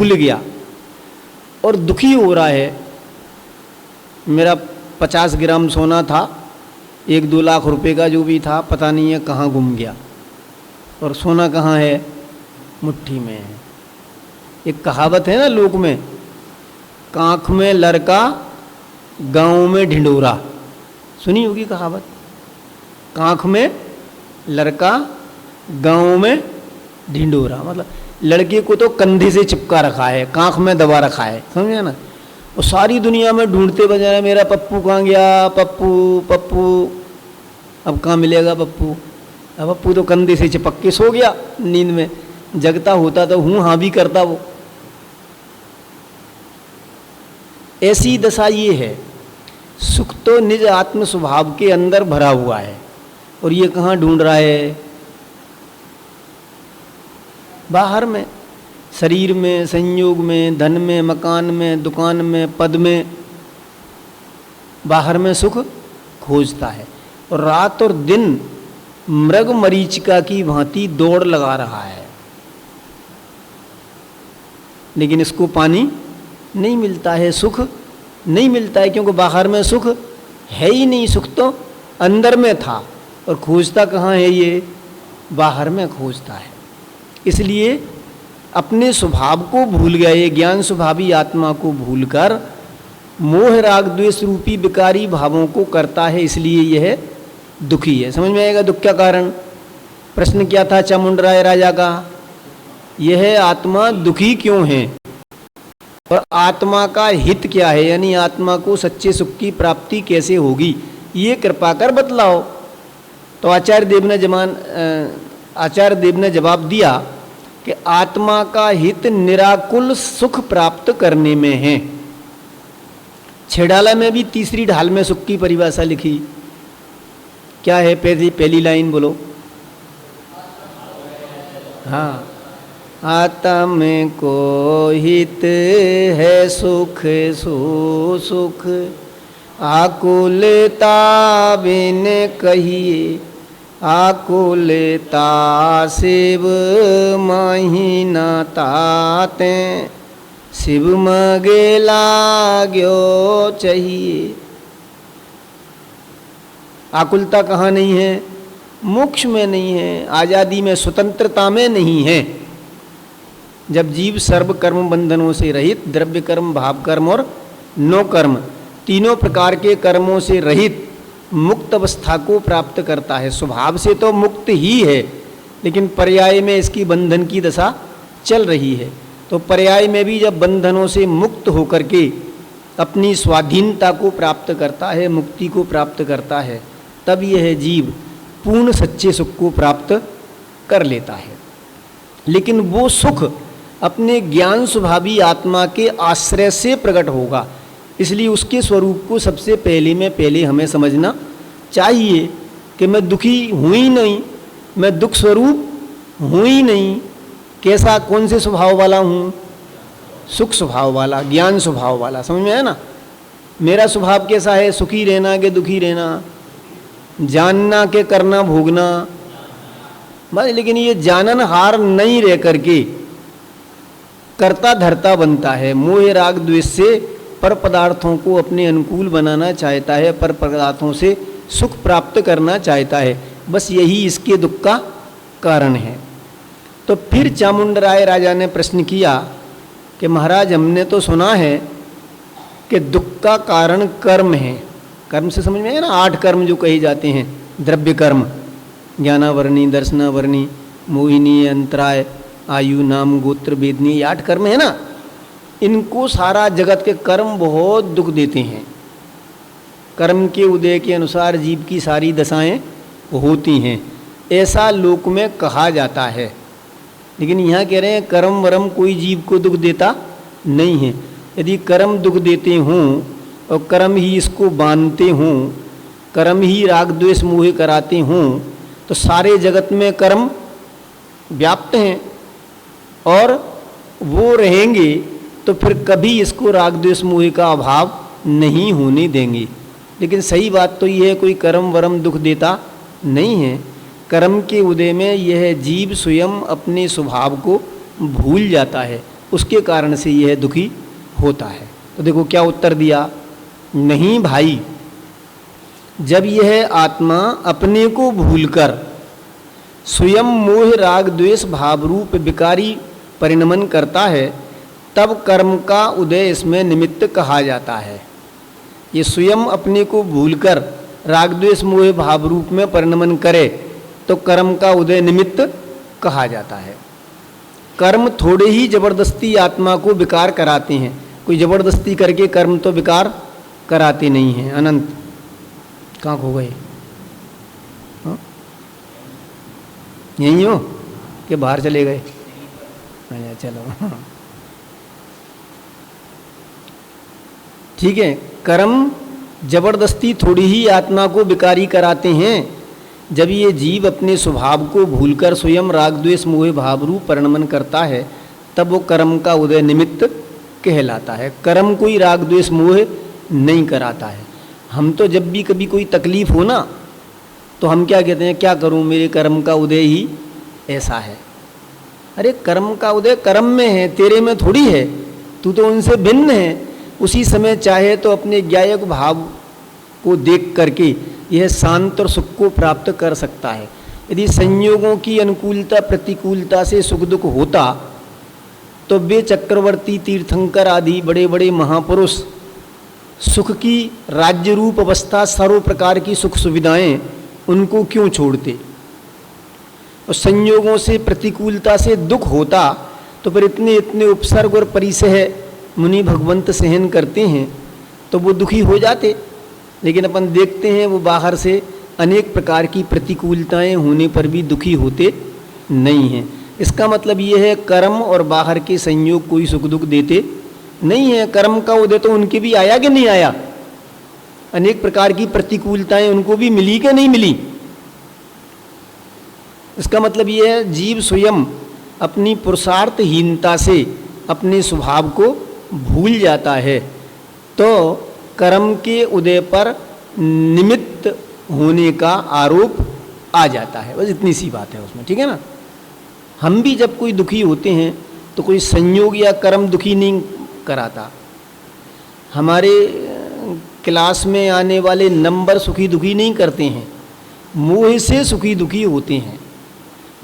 भूल गया और दुखी हो रहा है, मेरा 50 ग्राम सोना था, 1-2 लाख रुपए का जो भी था, पता नहीं है कहाँ गुम गया, और सोना कहाँ है, मुट्ठी में है। एक कहावत है ना लोक में, कांख में लड़का गाँव में ढिंढोरा, सुनी होगी कहावत। कांख में लड़का गाँव में ढिंढोरा, मतलब लड़के को तो कंधे से चिपका रखा है, कांख में दबा रखा है, समझे ना। और सारी दुनिया में ढूंढते बजा, मेरा पप्पू कहाँ गया, पप्पू पप्पू, अब कहाँ मिलेगा पप्पू। अब पप्पू तो कंधे से चिपक के सो गया नींद में, जगता होता तो हूँ हाँ भी करता वो। ऐसी दशा ये है। सुख तो निज आत्म स्वभाव के अंदर भरा हुआ है, और ये कहाँ ढूंढ रहा है, बाहर में, शरीर में, संयोग में, धन में, मकान में, दुकान में, पद में, बाहर में सुख खोजता है। और रात और दिन मृग मरीचिका की भांति दौड़ लगा रहा है, लेकिन इसको पानी नहीं मिलता है, सुख नहीं मिलता है, क्योंकि बाहर में सुख है ही नहीं। सुख तो अंदर में था, और खोजता कहाँ है, ये बाहर में खोजता है। इसलिए अपने स्वभाव को भूल गया, ये ज्ञान स्वभावी आत्मा को भूलकर मोह राग द्वेष रूपी विकारी भावों को करता है, इसलिए यह दुखी है। समझ में आएगा दुख का कारण। प्रश्न क्या था चामुंडराय राजा का, यह आत्मा दुखी क्यों है और आत्मा का हित क्या है, यानी आत्मा को सच्चे सुख की प्राप्ति कैसे होगी, ये कृपा कर बतलाओ। तो आचार्य देव ने जवाब दिया कि आत्मा का हित निराकुल सुख प्राप्त करने में है। छेड़ाला में भी तीसरी ढाल में सुख की परिभाषा लिखी, क्या है, पहली लाइन बोलो। हाँ, आत्म को हित है सुख सो सुख, आकुलता बिन कहिए, आकुलता शिव महीना ताते, शिव मगे लाग्यो चाहिए। आकुलता कहाँ नहीं है, मोक्ष में नहीं है, आज़ादी में, स्वतंत्रता में नहीं है। जब जीव सर्व कर्म बंधनों से रहित, द्रव्य कर्म, भाव कर्म और नो कर्म, तीनों प्रकार के कर्मों से रहित मुक्त अवस्था को प्राप्त करता है। स्वभाव से तो मुक्त ही है, लेकिन पर्याय में इसकी बंधन की दशा चल रही है। तो पर्याय में भी जब बंधनों से मुक्त होकर के अपनी स्वाधीनता को प्राप्त करता है, मुक्ति को प्राप्त करता है, तब यह जीव पूर्ण सच्चे सुख को प्राप्त कर लेता है। लेकिन वो सुख अपने ज्ञान स्वभावी आत्मा के आश्रय से प्रकट होगा, इसलिए उसके स्वरूप को सबसे पहले हमें समझना चाहिए कि मैं दुखी हूँ ही नहीं, मैं दुख स्वरूप हूँ ही नहीं। कैसा, कौन से स्वभाव वाला हूँ, सुख स्वभाव वाला, ज्ञान स्वभाव वाला। समझ में है ना। मेरा स्वभाव कैसा है, सुखी रहना कि दुखी रहना, जानना के करना भोगना, बस। लेकिन ये जानन हार नहीं रह करके कर्ता धर्ता बनता है, मोह राग द्वेष से पर पदार्थों को अपने अनुकूल बनाना चाहता है, पर पदार्थों से सुख प्राप्त करना चाहता है। बस यही इसके दुख का कारण है। तो फिर चामुंडराय राजा ने प्रश्न किया कि महाराज, हमने तो सुना है कि दुख का कारण कर्म है। कर्म से समझ में है ना, 8 कर्म जो कहे जाते हैं, द्रव्य कर्म, ज्ञानावरणी, दर्शनावरणी, मोहिनी, अंतराय, आयु, नाम, गोत्र, वेदनी, ये 8 कर्म है ना। इनको सारा जगत के कर्म बहुत दुख देते हैं। कर्म के उदय के अनुसार जीव की सारी दशाएं होती हैं, ऐसा लोक में कहा जाता है। लेकिन यहाँ कह रहे हैं कर्म वरम कोई जीव को दुख देता नहीं है। यदि कर्म दुख देते हों और कर्म ही इसको बांधते हों, कर्म ही राग द्वेष मोह कराते हों, तो सारे जगत में कर्म व्याप्त हैं और वो रहेंगे, तो फिर कभी इसको राग द्वेष मोह का अभाव नहीं होने देंगे। लेकिन सही बात तो ये है, कोई कर्म वरम दुख देता नहीं है। कर्म के उदय में यह जीव स्वयं अपने स्वभाव को भूल जाता है। उसके कारण से यह दुखी होता है। तो देखो क्या उत्तर दिया, नहीं भाई, जब यह आत्मा अपने को भूलकर स्वयं मोह राग द्वेष भाव रूप विकारी परिणमन करता है, तब कर्म का उदय इसमें निमित्त कहा जाता है। ये स्वयं अपने को भूलकर राग द्वेष मोह भाव रूप में परिणमन करे तो कर्म का उदय निमित्त कहा जाता है। कर्म थोड़े ही जबरदस्ती आत्मा को विकार कराते हैं, कोई जबरदस्ती करके कर्म तो विकार कराते नहीं हैं। अनंत कहाँ खो गए? यहीं हो कि बाहर चले गए? अच्छा चलो, ठीक है। कर्म जबरदस्ती थोड़ी ही आत्मा को विकारी कराते हैं। जब ये जीव अपने स्वभाव को भूलकर स्वयं राग द्वेष मोह भाव रूप परिणमन करता है, तब वो कर्म का उदय निमित्त कहलाता है। कर्म कोई राग द्वेष मोह नहीं कराता है। हम तो जब भी कभी कोई तकलीफ हो ना, तो हम क्या कहते हैं, क्या करूं, मेरे कर्म का उदय ही ऐसा है। अरे कर्म का उदय कर्म में है, तेरे में थोड़ी है, तू तो उनसे भिन्न है। उसी समय चाहे तो अपने ज्ञायक भाव को देख करके यह शांत और सुख को प्राप्त कर सकता है। यदि संयोगों की अनुकूलता प्रतिकूलता से सुख दुख होता तो वे चक्रवर्ती तीर्थंकर आदि बड़े बड़े महापुरुष सुख की राज्य रूप अवस्था सर्व प्रकार की सुख सुविधाएं उनको क्यों छोड़ते? और संयोगों से प्रतिकूलता से दुख होता तो फिर इतने इतने उपसर्ग और परिसह मुनि भगवंत सहन करते हैं तो वो दुखी हो जाते। लेकिन अपन देखते हैं वो बाहर से अनेक प्रकार की प्रतिकूलताएं होने पर भी दुखी होते नहीं हैं। इसका मतलब ये है कर्म और बाहर के संयोग कोई सुख दुख देते नहीं है। कर्म का उदय तो उनके भी आया कि नहीं आया? अनेक प्रकार की प्रतिकूलताएं उनको भी मिली कि नहीं मिली? इसका मतलब ये है जीव स्वयं अपनी पुरुषार्थहीनता से अपने स्वभाव को भूल जाता है तो कर्म के उदय पर निमित्त होने का आरोप आ जाता है। बस इतनी सी बात है उसमें, ठीक है ना। हम भी जब कोई दुखी होते हैं तो कोई संयोग या कर्म दुखी नहीं कराता। हमारे क्लास में आने वाले नंबर सुखी दुखी नहीं करते हैं, मोह से सुखी दुखी होते हैं।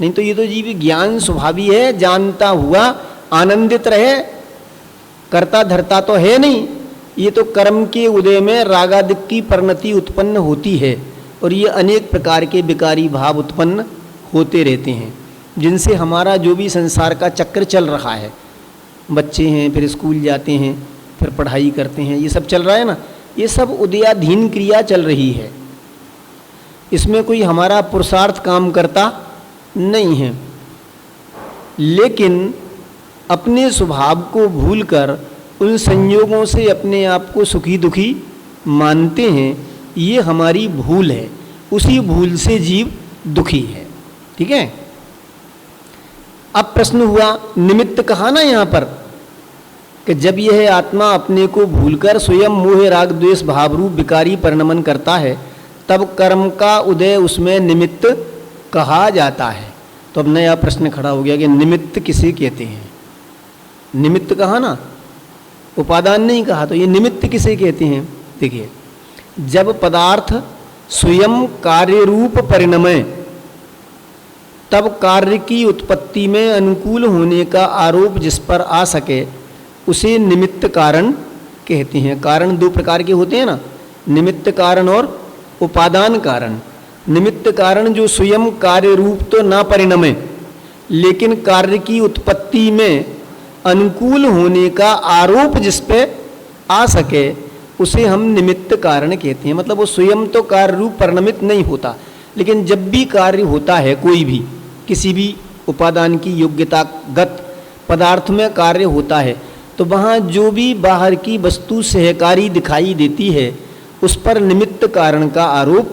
नहीं तो ये तो जीव ज्ञान स्वभावी है, जानता हुआ आनंदित रहे, करता धरता तो है नहीं। ये तो कर्म के उदय में रागादिक की परिणति उत्पन्न होती है और ये अनेक प्रकार के विकारी भाव उत्पन्न होते रहते हैं, जिनसे हमारा जो भी संसार का चक्र चल रहा है, बच्चे हैं फिर स्कूल जाते हैं फिर पढ़ाई करते हैं, ये सब चल रहा है ना, ये सब उदयाधीन क्रिया चल रही है। इसमें कोई हमारा पुरुषार्थ काम करता नहीं है। लेकिन अपने स्वभाव को भूलकर उन संयोगों से अपने आप को सुखी दुखी मानते हैं, ये हमारी भूल है। उसी भूल से जीव दुखी है, ठीक है। अब प्रश्न हुआ, निमित्त कहा ना यहाँ पर कि जब यह आत्मा अपने को भूलकर स्वयं मोह राग द्वेष भाव रूप विकारी परिणमन करता है तब कर्म का उदय उसमें निमित्त कहा जाता है। तो अब नया प्रश्न खड़ा हो गया कि निमित्त किसे कहते हैं? निमित्त कहा ना, उपादान नहीं कहा, तो ये निमित्त किसे कहते हैं? देखिए, जब पदार्थ स्वयं कार्य रूप परिणमय तब कार्य की उत्पत्ति में अनुकूल होने का आरोप जिस पर आ सके उसे निमित्त कारण कहते हैं। कारण दो प्रकार के होते हैं ना, निमित्त कारण और उपादान कारण। निमित्त कारण जो स्वयं कार्य रूप तो ना परिणमे लेकिन कार्य की उत्पत्ति में अनुकूल होने का आरोप जिस पे आ सके उसे हम निमित्त कारण कहते हैं। मतलब वो स्वयं तो कार्य रूप परिणमित नहीं होता, लेकिन जब भी कार्य होता है, कोई भी किसी भी उपादान की योग्यतागत पदार्थ में कार्य होता है, तो वहाँ जो भी बाहर की वस्तु सहकारी दिखाई देती है उस पर निमित्त कारण का आरोप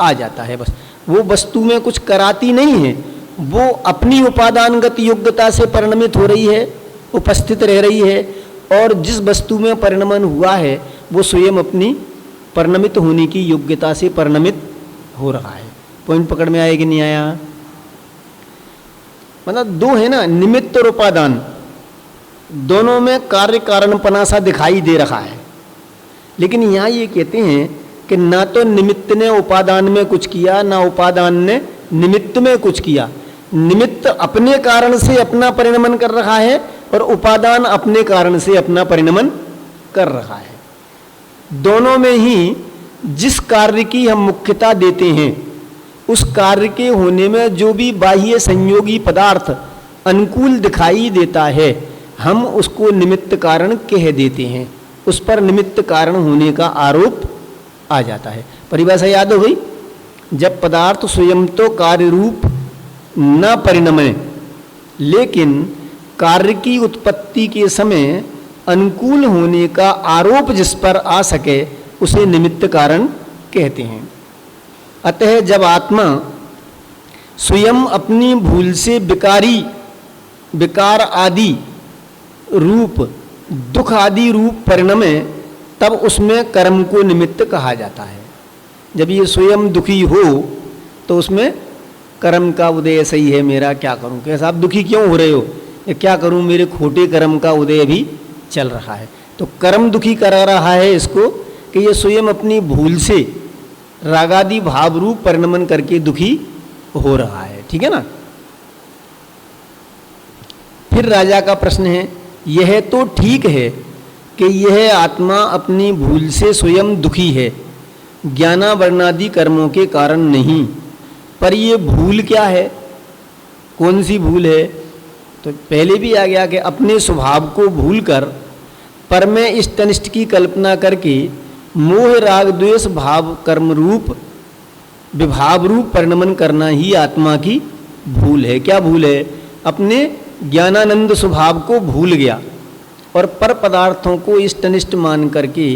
आ जाता है। बस वो वस्तु में कुछ कराती नहीं है, वो अपनी उपादानगत योग्यता से परिणमित हो रही है, उपस्थित रह रही है, और जिस वस्तु में परिणमन हुआ है वो स्वयं अपनी परिणमित होने की योग्यता से परिणमित हो रहा है। पॉइंट पकड़ में आया कि नहीं आया? मतलब दो है ना, निमित्त और उपादान। दोनों में कार्य कारणपना सा दिखाई दे रहा है। लेकिन यहाँ ये कहते हैं कि ना तो निमित्त ने उपादान में कुछ किया, ना उपादान ने निमित्त में कुछ किया। निमित्त अपने कारण से अपना परिणमन कर रहा है और उपादान अपने कारण से अपना परिणमन कर रहा है। दोनों में ही जिस कार्य की हम मुख्यता देते हैं, उस कार्य के होने में जो भी बाह्य संयोगी पदार्थ अनुकूल दिखाई देता है, हम उसको निमित्त कारण कह देते हैं। उस पर निमित्त कारण होने का आरोप आ जाता है। परिभाषा याद हो गई? जब पदार्थ स्वयं तो कार्य रूप न परिणमे, लेकिन कार्य की उत्पत्ति के समय अनुकूल होने का आरोप जिस पर आ सके, उसे निमित्त कारण कहते हैं। अतः जब आत्मा स्वयं अपनी भूल से विकार आदि रूप, दुख आदि रूप परिणमे, तब उसमें कर्म को निमित्त कहा जाता है। जब ये स्वयं दुखी हो तो उसमें कर्म का उदय सही है, मेरा क्या करूं, कैसा आप दुखी क्यों हो रहे हो, ये क्या करूं, मेरे खोटे कर्म का उदय भी चल रहा है। तो कर्म दुखी करा रहा है इसको कि ये स्वयं अपनी भूल से रागादि भाव रूप परिणमन करके दुखी हो रहा है। ठीक है ना। फिर राजा का प्रश्न है, यह तो ठीक है कि यह आत्मा अपनी भूल से स्वयं दुखी है, ज्ञानावरणादि कर्मों के कारण नहीं, पर यह भूल क्या है, कौन सी भूल है? तो पहले भी आ गया कि अपने स्वभाव को भूलकर पर में इष्ट अनिष्ट की कल्पना करके मोह राग द्वेष भाव कर्म रूप विभाव रूप परिणमन करना ही आत्मा की भूल है। क्या भूल है? अपने ज्ञानानंद स्वभाव को भूल गया और पर पदार्थों को इष्ट अनिष्ट मान करके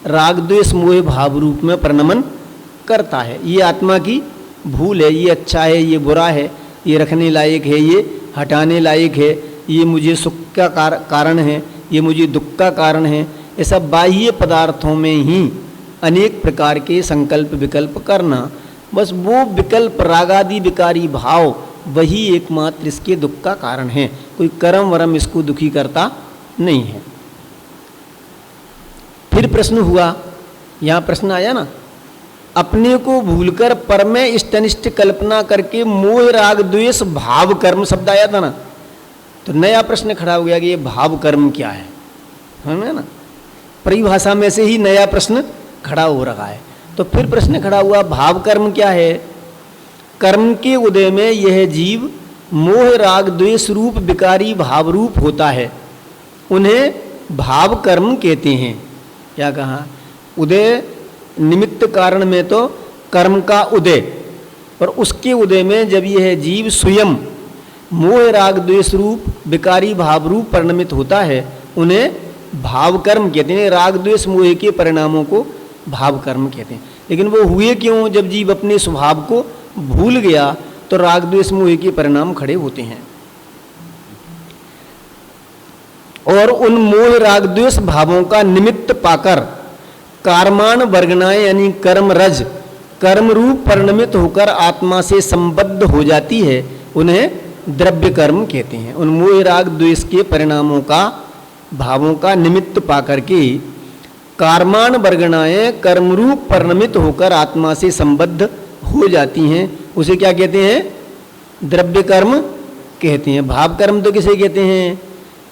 राग द्वेष मोह भाव रूप में परिणमन करता है। ये आत्मा की भूल है। ये अच्छा है, ये बुरा है, ये रखने लायक है, ये हटाने लायक है, ये मुझे सुख का कारण है, ये मुझे दुख का कारण है। ऐसा बाह्य पदार्थों में ही अनेक प्रकार के संकल्प विकल्प करना, बस वो विकल्प रागादि विकारी भाव वही एकमात्र इसके दुख का कारण है। कोई कर्म वरम इसको दुखी करता नहीं है। फिर प्रश्न हुआ, यहाँ प्रश्न आया ना, अपने को भूलकर पर में इष्ट अनिष्ट कल्पना करके मोह राग द्वेष भाव कर्म शब्द आया था ना, तो नया प्रश्न खड़ा हो गया कि ये भाव कर्म क्या है ना। परिभाषा में से ही नया प्रश्न खड़ा हो रहा है। तो फिर प्रश्न खड़ा हुआ, भाव कर्म क्या है? कर्म के उदय में यह जीव मोह राग द्वेष रूप विकारी भाव रूप होता है, उन्हें भाव कर्म कहते हैं। क्या कहा? उदय निमित्त कारण में तो कर्म का उदय, और उसके उदय में जब यह जीव स्वयं मोह राग द्वेष रूप विकारी भाव रूप परिणमित होता है, उन्हें भाव कर्म कहते हैं। राग द्वेष मोह के परिणामों को भाव कर्म कहते हैं। लेकिन वो हुए क्यों? जब जीव अपने स्वभाव को भूल गया तो राग द्वेष मोह के परिणाम खड़े होते हैं, और उन मोह राग द्वेष भावों का निमित्त पाकर कार्मान वर्गनाएं यानी कर्म रज कर्म रूप परिणमित होकर आत्मा से संबद्ध हो जाती है, उन्हें द्रव्य कर्म कहते हैं। उन मोह राग द्वेष के परिणामों का भावों का निमित्त पाकर के कार्मान वर्गनाएं कर्म रूप परिणमित होकर आत्मा से संबद्ध हो जाती हैं, उसे क्या कहते हैं? द्रव्य कर्म कहते हैं। भाव कर्म तो किसे कहते हैं?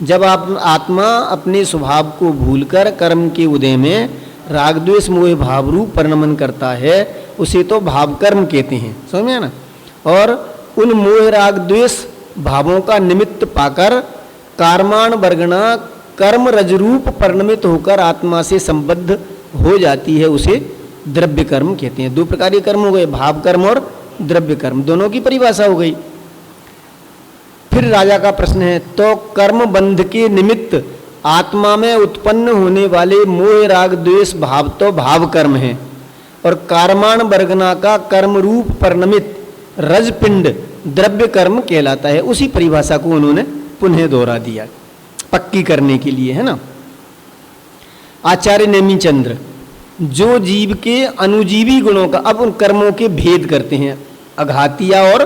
जब आप आत्मा अपने स्वभाव को भूलकर कर्म के उदय में राग द्वेष मोह भाव रूप परिणमन करता है, उसे तो भाव कर्म कहते हैं। समझ में ना। और उन मोह राग द्वेष भावों का निमित्त पाकर कार्मान वर्गना कर्म रजरूप परिणमित होकर आत्मा से संबद्ध हो जाती है, उसे द्रव्य कर्म कहते हैं। दो प्रकार के कर्म हो गए, भाव कर्म और द्रव्य कर्म, दोनों की परिभाषा हो गई। फिर राजा का प्रश्न है, तो कर्म बंध के निमित्त आत्मा में उत्पन्न होने वाले मोह राग द्वेष भाव तो भाव कर्म है, और कार्मान वर्गना का कर्म रूप परिणमित रजपिंड द्रव्य कर्म कहलाता है। उसी परिभाषा को उन्होंने पुनः दोहरा दिया पक्की करने के लिए, है ना। आचार्य नेमिचंद्र जो जीव के अनुजीवी गुणों का, अब उन कर्मों के भेद करते हैं, अघातिया और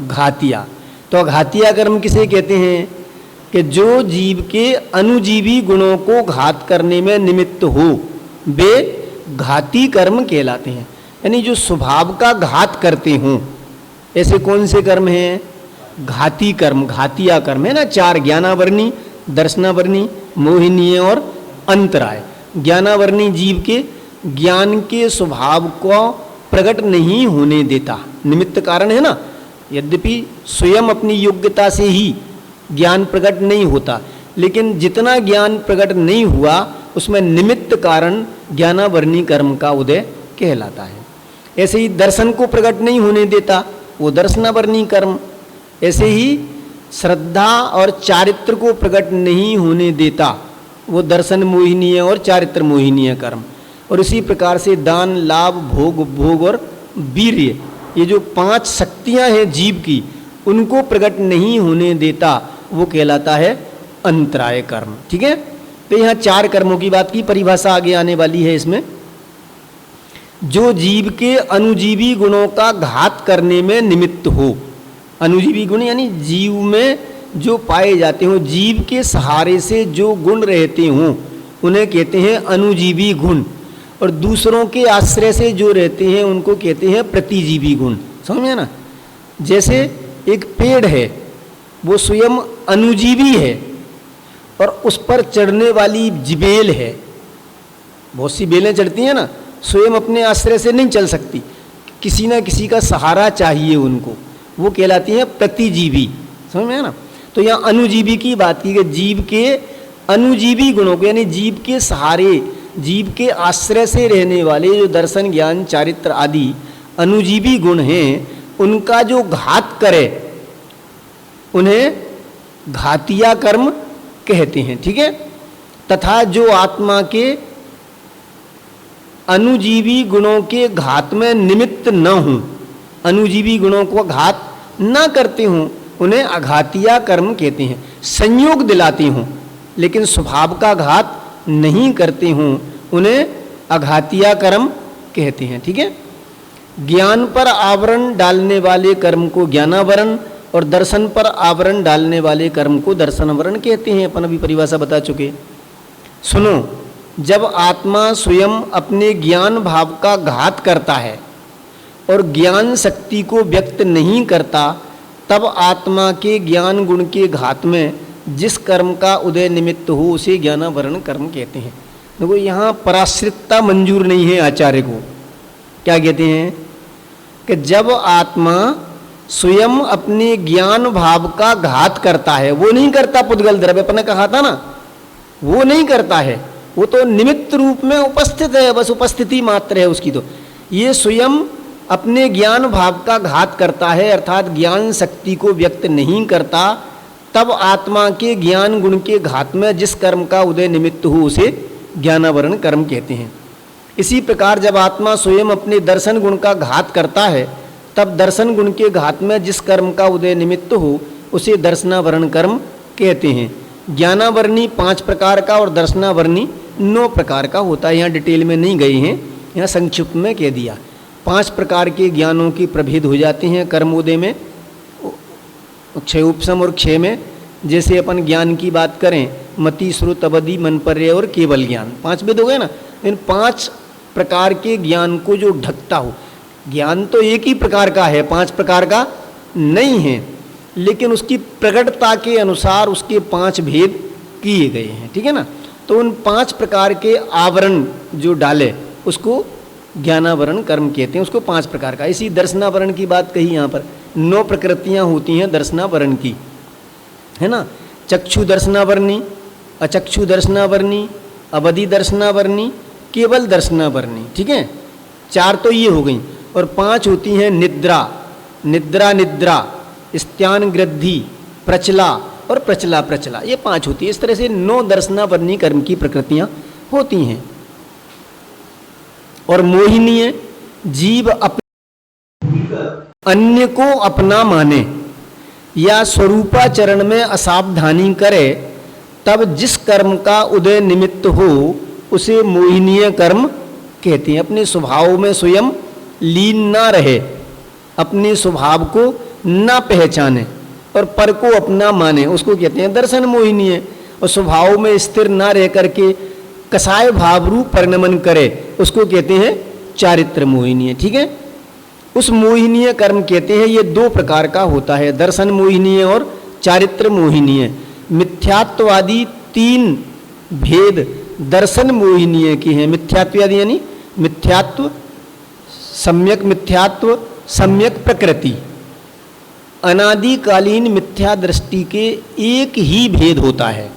घातिया। तो अघातिया कर्म किसे कहते हैं? कि जो जीव के अनुजीवी गुणों को घात करने में निमित्त हो वे घाती कर्म कहलाते हैं। यानी जो स्वभाव का घात करते हों, ऐसे कौन से कर्म हैं? घाती कर्म, घातिया कर्म है ना, चार, ज्ञानावरणी, दर्शनावरणी, मोहिनीय और अंतराय। ज्ञानावरणी जीव के ज्ञान के स्वभाव को प्रकट नहीं होने देता, निमित्त कारण है ना। यद्यपि स्वयं अपनी योग्यता से ही ज्ञान प्रकट नहीं होता, लेकिन जितना ज्ञान प्रकट नहीं हुआ उसमें निमित्त कारण ज्ञानावरणी कर्म का उदय कहलाता है। ऐसे ही दर्शन को प्रकट नहीं होने देता, वो दर्शनावरणी कर्म। ऐसे ही श्रद्धा और चारित्र को प्रकट नहीं होने देता, वो दर्शन मोहिनीय और चारित्र मोहिनीय कर्म। और इसी प्रकार से दान, लाभ, भोग और वीर्य, ये जो 5 शक्तियां हैं जीव की, उनको प्रकट नहीं होने देता, वो कहलाता है अंतराय कर्म। ठीक है, तो यहाँ 4 कर्मों की बात की, परिभाषा आगे आने वाली है इसमें। जो जीव के अनुजीवी गुणों का घात करने में निमित्त हो, अनुजीवी गुण यानी जीव में जो पाए जाते हो, जीव के सहारे से जो गुण रहते हों उन्हें कहते हैं अनुजीवी गुण, और दूसरों के आश्रय से जो रहते हैं उनको कहते हैं प्रतिजीवी गुण। समझ में ना? जैसे एक पेड़ है, वो स्वयं अनुजीवी है और उस पर चढ़ने वाली बेल है, बहुत सी बेलें चढ़ती हैं ना, स्वयं अपने आश्रय से नहीं चल सकती, किसी ना किसी का सहारा चाहिए उनको, वो कहलाती है प्रतिजीवी। समझ में है ना? तो यहाँ अनुजीवी की बात की कि जीव के अनुजीवी गुणों को, यानी जीव के सहारे, जीव के आश्रय से रहने वाले जो दर्शन, ज्ञान, चारित्र आदि अनुजीवी गुण हैं, उनका जो घात करे उन्हें घातिया कर्म कहते हैं। ठीक है, तथा जो आत्मा के अनुजीवी गुणों के घात में निमित्त न हों, अनुजीवी गुणों को घात न करते हों, उन्हें अघातिया कर्म कहते हैं। संयोग दिलाते हों लेकिन स्वभाव का घात नहीं करते हों, उन्हें अघातिया कर्म कहते हैं। ठीक है, ज्ञान पर आवरण डालने वाले कर्म को ज्ञानावरण और दर्शन पर आवरण डालने वाले कर्म को दर्शनावरण कहते हैं। अपन अभी परिभाषा बता चुके। सुनो, जब आत्मा स्वयं अपने ज्ञान भाव का घात करता है और ज्ञान शक्ति को व्यक्त नहीं करता, तब आत्मा के ज्ञान गुण के घात में जिस कर्म का उदय निमित्त हो उसे ज्ञानावरण कर्म कहते हैं। देखो यहाँ पराश्रितता मंजूर नहीं है आचार्य को। क्या कहते हैं कि जब आत्मा स्वयं अपने ज्ञान भाव का घात करता है, वो नहीं करता पुद्गल द्रव्य, अपन ने कहा था ना, वो नहीं करता है, वो तो निमित्त रूप में उपस्थित है, बस उपस्थिति मात्र है उसकी। तो ये स्वयं अपने ज्ञान भाव का घात करता है, अर्थात ज्ञान शक्ति को व्यक्त नहीं करता, तब आत्मा के ज्ञान गुण के घात में जिस कर्म का उदय निमित्त हो उसे ज्ञानावरण कर्म कहते हैं। इसी प्रकार जब आत्मा स्वयं अपने दर्शन गुण का घात करता है, तब दर्शन गुण के घात में जिस कर्म का उदय निमित्त हो उसे दर्शनावरण कर्म कहते हैं। ज्ञानावरणी 5 प्रकार का और दर्शनावरणी 9 प्रकार का होता है। यहाँ डिटेल में नहीं गए हैं, यहाँ संक्षिप्त में कह दिया। 5 प्रकार के ज्ञानों की प्रभेद हो जाते हैं कर्मोदय में, क्षय उपशम और क्षय में। जैसे अपन ज्ञान की बात करें, मति, श्रुत, अवधि, मनपर्य और केवल ज्ञान, 5 भेद हो गए ना। इन 5 प्रकार के ज्ञान को जो ढकता हो, ज्ञान तो एक ही प्रकार का है, 5 प्रकार का नहीं है, लेकिन उसकी प्रकटता के अनुसार उसके 5 भेद किए गए हैं। ठीक है ना? तो उन 5 प्रकार के आवरण जो डाले उसको ज्ञानावरण कर्म कहते हैं, उसको 5 प्रकार का। इसी दर्शनावरण की बात कही यहाँ पर, 9 प्रकृतियाँ होती हैं दर्शनावरण की, है ना। चक्षु दर्शनावरणी, अचक्षु दर्शनावरणी, अवधि दर्शनावरणी, केवल दर्शनावरणी। ठीक है, 4 तो ये हो गई, और 5 होती हैं निद्रा, निद्रा निद्रा, स्त्यान गृद्धि, प्रचला और प्रचला प्रचला, ये 5 होती है। इस तरह से 9 दर्शनावरणी कर्म की प्रकृतियाँ होती हैं। और मोहिनीय जीव अन्य को अपना माने या स्वरूपाचरण में असावधानी करे, तब जिस कर्म का उदय निमित्त हो उसे मोहिनीय कर्म कहते हैं। अपने स्वभाव में स्वयं लीन ना रहे, अपने स्वभाव को ना पहचाने, और पर को अपना माने, उसको कहते हैं दर्शन मोहिनी है। और स्वभाव में स्थिर ना रह करके कसाय भाव रूप परिणमन करे, उसको कहते हैं चारित्र मोहिनी है। ठीक है, उस मोहिनीय कर्म कहते हैं। ये दो प्रकार का होता है, दर्शन मोहिनीय और चारित्र मोहिनीय। मिथ्यात्ववादी तीन भेद दर्शन मोहिनीय के हैं। मिथ्यात्ववादी यानी मिथ्यात्व, सम्यक प्रकृति। अनादिकालीन मिथ्या दृष्टि के एक ही भेद होता है,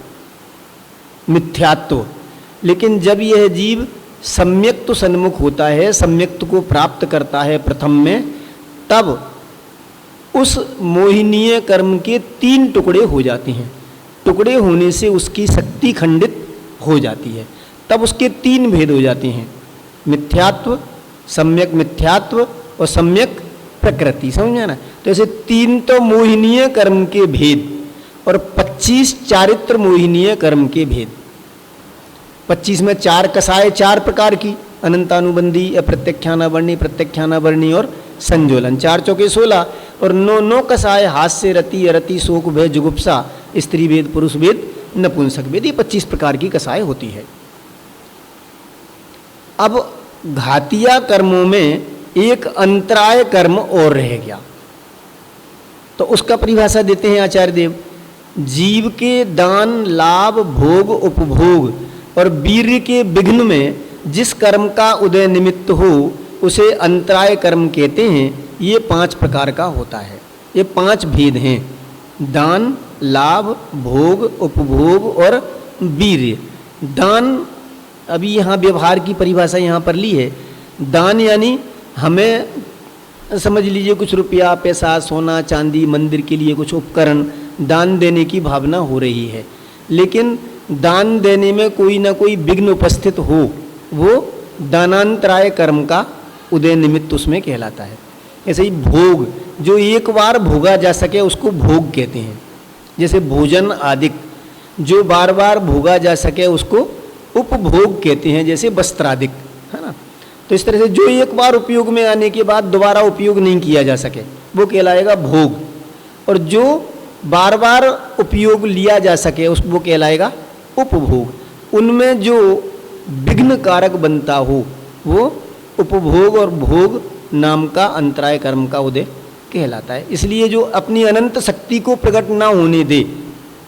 मिथ्यात्व। लेकिन जब यह जीव सम्यक्त सन्मुख होता है, सम्यक्त को प्राप्त करता है प्रथम में, तब उस मोहिनीय कर्म के तीन टुकड़े हो जाते हैं। टुकड़े होने से उसकी शक्ति खंडित हो जाती है, तब उसके तीन भेद हो जाते हैं, मिथ्यात्व, सम्यक मिथ्यात्व और सम्यक प्रकृति। समझा ना? तो ऐसे तीन तो मोहिनीय कर्म के भेद और 25 चारित्र मोहिनीय कर्म के भेद। 25 में 4 कसाय 4 प्रकार की, अनंतानुबंधी, अप्रत्यख्यानावर्णी, प्रत्यख्यानावर्णी और संजोलन, 4 चौके 16। और 9 कसाय हास्य, रति, अरति, शोक, भय, जुगुप्सा, स्त्री भेद, पुरुष भेद, नपुंसक भेद। ये 25 प्रकार की कसाय होती है। अब घातिया कर्मों में एक अंतराय कर्म और रह गया, तो उसका परिभाषा देते हैं आचार्य देव। जीव के दान, लाभ, भोग, उपभोग और वीर्य के विघ्न में जिस कर्म का उदय निमित्त हो उसे अंतराय कर्म कहते हैं। ये 5 प्रकार का होता है, ये 5 भेद हैं, दान, लाभ, भोग, उपभोग और वीर्य। दान, अभी यहाँ व्यवहार की परिभाषा यहाँ पर ली है। दान यानी हमें समझ लीजिए कुछ रुपया, पैसा, सोना, चांदी, मंदिर के लिए कुछ उपकरण दान देने की भावना हो रही है, लेकिन दान देने में कोई ना कोई विघ्न उपस्थित हो, वो दानांतराय कर्म का उदय निमित्त उसमें कहलाता है। ऐसे ही भोग, जो एक बार भोगा जा सके उसको भोग कहते हैं। जैसे भोजन आदि, जो बार बार भोगा जा सके उसको उपभोग कहते हैं, जैसे वस्त्रादिक, है ना। तो इस तरह से जो एक बार उपयोग में आने के बाद दोबारा उपयोग नहीं किया जा सके वो कहलाएगा भोग, और जो बार बार उपयोग लिया जा सके उस वो कहलाएगा उपभोग। उनमें जो विघ्न कारक बनता हो वो उपभोग और भोग नाम का अंतराय कर्म का उदय कहलाता है। इसलिए जो अपनी अनंत शक्ति को प्रकट ना होने दे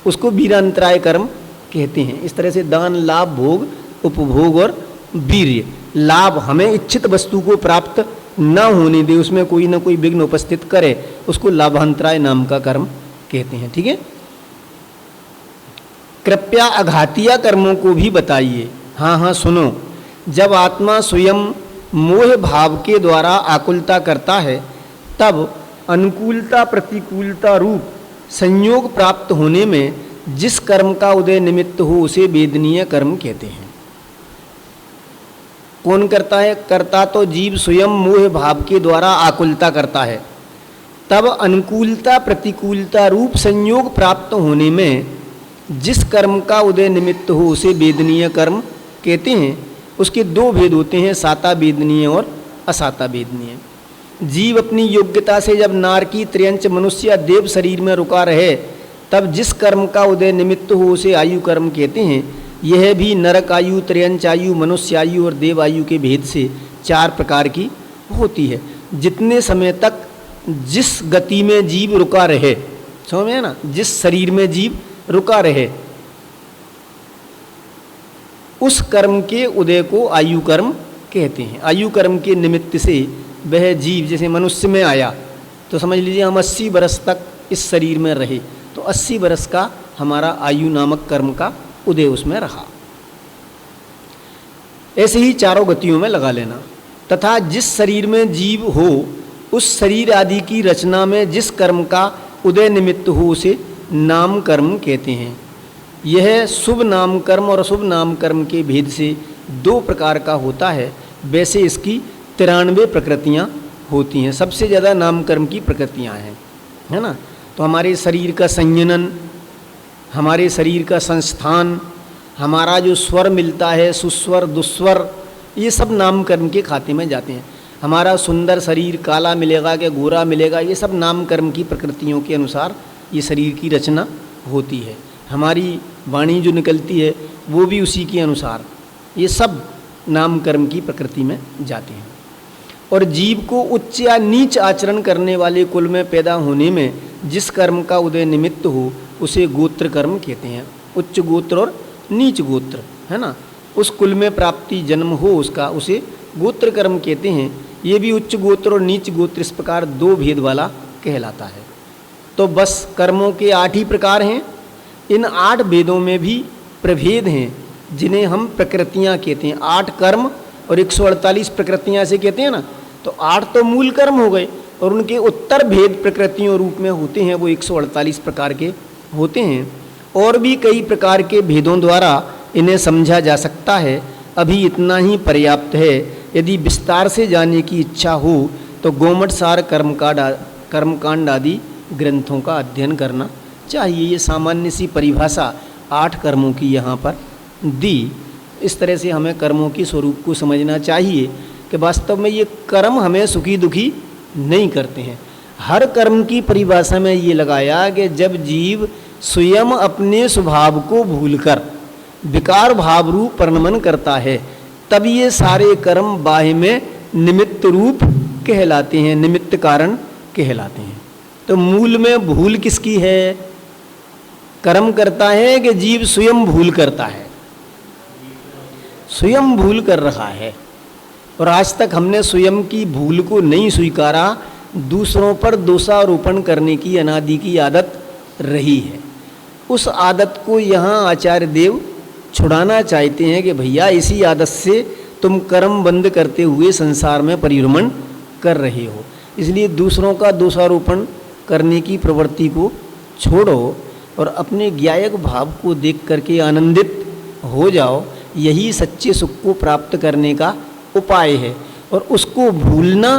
उसको वीरांतराय कर्म कहते हैं। इस तरह से दान, लाभ, भोग, उपभोग और वीर्य। लाभ, हमें इच्छित वस्तु को प्राप्त न होने दे, उसमें कोई ना कोई विघ्न उपस्थित करे, उसको लाभांतराय नाम का कर्म कहते हैं। ठीक है, कृपया अघातिया कर्मों को भी बताइए। हाँ सुनो, जब आत्मा स्वयं मोह भाव के द्वारा आकुलता करता है तब अनुकूलता प्रतिकूलता रूप संयोग प्राप्त होने में जिस कर्म का उदय निमित्त हो उसे वेदनीय कर्म कहते हैं। कौन करता है? करता तो जीव स्वयं मोह भाव के द्वारा आकुलता करता है, तब अनुकूलता प्रतिकूलता रूप संयोग प्राप्त होने में जिस कर्म का उदय निमित्त हो उसे वेदनीय कर्म कहते हैं। उसके 2 भेद होते हैं, साता वेदनीय और असाता वेदनीय। जीव अपनी योग्यता से जब नारकी, त्र्यंच, मनुष्य या देव शरीर में रुका रहे तब जिस कर्म का उदय निमित्त हो उसे आयु कर्म कहते हैं। यह भी नरक आयु, त्र्यंच आयु, मनुष्य आयु और देव आयु के भेद से 4 प्रकार की होती है। जितने समय तक जिस गति में जीव रुका रहे, समझ में ना, जिस शरीर में जीव रुका रहे उस कर्म के उदय को आयु कर्म कहते हैं। आयु कर्म के निमित्त से वह जीव, जैसे मनुष्य में आया तो समझ लीजिए हम 80 वर्ष तक इस शरीर में रहे, तो 80 वर्ष का हमारा आयु नामक कर्म का उदय उसमें रहा। ऐसे ही 4 गतियों में लगा लेना। तथा जिस शरीर में जीव हो उस शरीर आदि की रचना में जिस कर्म का उदय निमित्त हो उसे नाम कर्म कहते हैं। यह शुभ नाम कर्म और अशुभ नाम कर्म के भेद से 2 प्रकार का होता है। वैसे इसकी 93 प्रकृतियाँ होती हैं। सबसे ज़्यादा नाम कर्म की प्रकृतियाँ हैं, है ना। तो हमारे शरीर का संयनन, हमारे शरीर का संस्थान, हमारा जो स्वर मिलता है, सुस्वर, दुस्वर, ये सब नाम कर्म के खाते में जाते हैं। हमारा सुंदर शरीर काला मिलेगा कि गोरा मिलेगा, ये सब नाम कर्म की प्रकृतियों के अनुसार ये शरीर की रचना होती है, हमारी वाणी जो निकलती है वो भी उसी के अनुसार, ये सब नाम कर्म की प्रकृति में जाते हैं। और जीव को उच्च या नीच आचरण करने वाले कुल में पैदा होने में जिस कर्म का उदय निमित्त हो उसे गोत्र कर्म कहते हैं। उच्च गोत्र और नीच गोत्र, है ना, उस कुल में प्राप्ति जन्म हो उसका, उसे गोत्र कर्म कहते हैं। ये भी उच्च गोत्र और नीच गोत्र इस प्रकार दो भेद वाला कहलाता है। तो बस कर्मों के 8 ही प्रकार हैं। इन 8 भेदों में भी प्रभेद हैं जिन्हें हम प्रकृतियाँ कहते हैं। 8 कर्म और 148 प्रकृतियाँ से कहते हैं ना, तो 8 तो मूल कर्म हो गए और उनके उत्तर भेद प्रकृतियों रूप में होते हैं, वो 148 प्रकार के होते हैं। और भी कई प्रकार के भेदों द्वारा इन्हें समझा जा सकता है, अभी इतना ही पर्याप्त है। यदि विस्तार से जानने की इच्छा हो तो गोमठ सार कर्मकांड आदि ग्रंथों का अध्ययन करना चाहिए। ये सामान्य सी परिभाषा 8 कर्मों की यहाँ पर दी। इस तरह से हमें कर्मों के स्वरूप को समझना चाहिए कि वास्तव में ये कर्म हमें सुखी दुखी नहीं करते हैं। हर कर्म की परिभाषा में ये लगाया कि जब जीव स्वयं अपने स्वभाव को भूलकर विकार भाव रूप परिणमन करता है तब ये सारे कर्म बाह्य में निमित्त रूप कहलाते हैं, निमित्त कारण कहलाते हैं। तो मूल में भूल किसकी है? कर्म करता है कि जीव स्वयं भूल करता है? स्वयं भूल कर रहा है। और आज तक हमने स्वयं की भूल को नहीं स्वीकारा, दूसरों पर दोषारोपण करने की अनादि की आदत रही है। उस आदत को यहाँ आचार्य देव छुड़ाना चाहते हैं कि भैया इसी आदत से तुम कर्म बंद करते हुए संसार में परिभ्रमण कर रहे हो, इसलिए दूसरों का दोषारोपण करने की प्रवृत्ति को छोड़ो और अपने ज्ञायक भाव को देख करके आनंदित हो जाओ। यही सच्चे सुख को प्राप्त करने का उपाय है। और उसको भूलना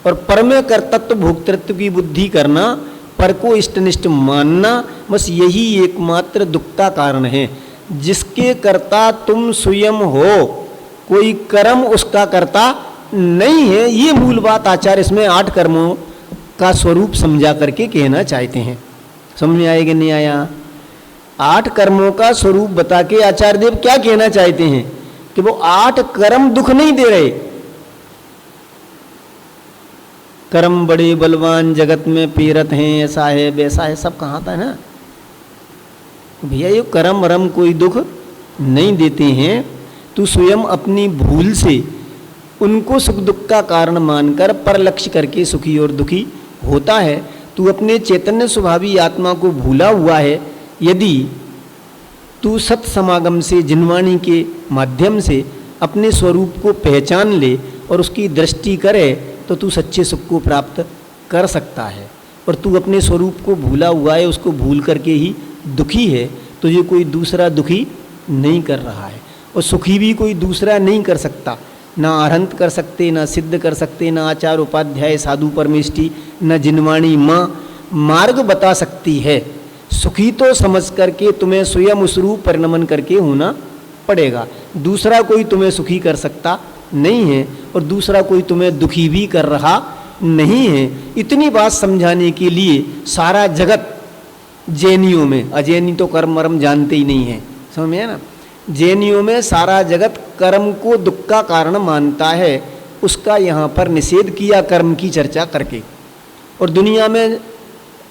और परम कर्तृत्व भोक्तृत्व की बुद्धि करना, पर को इष्टनिष्ठ मानना, बस यही एकमात्र दुख का कारण है। जिसके कर्ता तुम स्वयं हो, कोई कर्म उसका कर्ता नहीं है। ये मूल बात आचार्य इसमें 8 कर्मों का स्वरूप समझा करके कहना चाहते हैं। समझ में आएगा नहीं आया? 8 कर्मों का स्वरूप बता के आचार्य देव क्या कहना चाहते हैं कि वो 8 कर्म दुख नहीं दे रहे। कर्म बड़े बलवान जगत में पीरत हैं, ऐसा है वैसा है, सब कहा था ना भैया। ये कर्म रम कोई दुख नहीं देते हैं। तू स्वयं अपनी भूल से उनको सुख दुख का कारण मानकर पर लक्ष्य करके सुखी और दुखी होता है। तू अपने चैतन्य स्वभावी आत्मा को भूला हुआ है। यदि तू सत समागम से जिनवाणी के माध्यम से अपने स्वरूप को पहचान ले और उसकी दृष्टि करे तो तू सच्चे सुख को प्राप्त कर सकता है। और तू अपने स्वरूप को भूला हुआ है, उसको भूल करके ही दुखी है। तो ये कोई दूसरा दुखी नहीं कर रहा है और सुखी भी कोई दूसरा नहीं कर सकता। ना अरहंत कर सकते, ना सिद्ध कर सकते, ना आचार उपाध्याय साधु परमेष्टि, न जिनवाणी माँ मार्ग बता सकती है। सुखी तो समझ करके तुम्हें स्वयं उस रूप परिणमन करके होना पड़ेगा। दूसरा कोई तुम्हें सुखी कर सकता नहीं है और दूसरा कोई तुम्हें दुखी भी कर रहा नहीं है। इतनी बात समझाने के लिए सारा जगत जैनियों में, अजैनी तो कर्म मर्म जानते ही नहीं है, समझ में है ना, जैनियों में सारा जगत कर्म को दुख का कारण मानता है। उसका यहाँ पर निषेध किया कर्म की चर्चा करके। और दुनिया में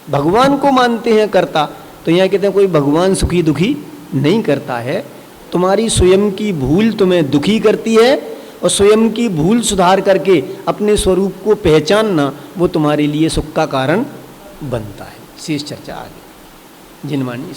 भगवान को मानते हैं कर्ता, तो यहाँ कहते हैं कोई भगवान सुखी दुखी नहीं करता है। तुम्हारी स्वयं की भूल तुम्हें दुखी करती है और स्वयं की भूल सुधार करके अपने स्वरूप को पहचानना वो तुम्हारे लिए सुख का कारण बनता है। शेष चर्चा आगे जिनवाणी।